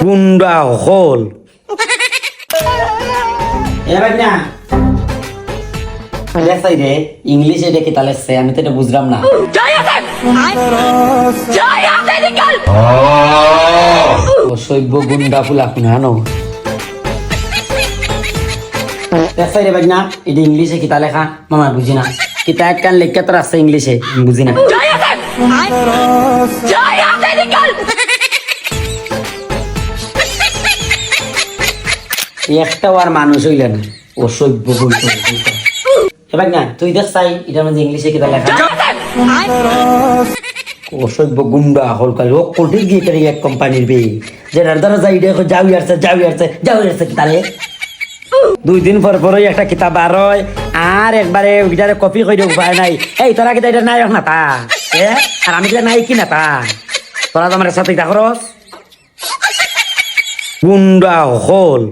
গুন্ডা হল এবার না লেসাই রে ইংলিশে এটা কি তাহলে আমি তো এটা বুঝলাম না। অসভ্য গুন্ডা ফুলা খুনানো লেসাই রে বাজনা এটা ইংলিশে কিতা লেখা মামা বুঝি না। কিতা একখান লেখা তোর আছে ইংলিশে আমি বুঝি না। একটাও আর মানুষ হইলে না অসভ্য গুন্ডা। এবার না তুই দেখ চাই এটার মধ্যে ইংলিশে কিতা লেখা। অসভ্য গুন্ডা হল কাল ও কোটি গিয়ে করে এক কোম্পানির বে যেটার দ্বারা যাই দেখো যাও কিতালে 2 দিন পর পরই একটা কিতাব বার হয় আর একবারে ওইটারে কপি করে উপায় নাই। এই তোরা কিতা এটা নায়ক না তা আর আমি কিতা নাই কি না তা তোরা তো আমার সাথে দেখো গুন্ডা হল।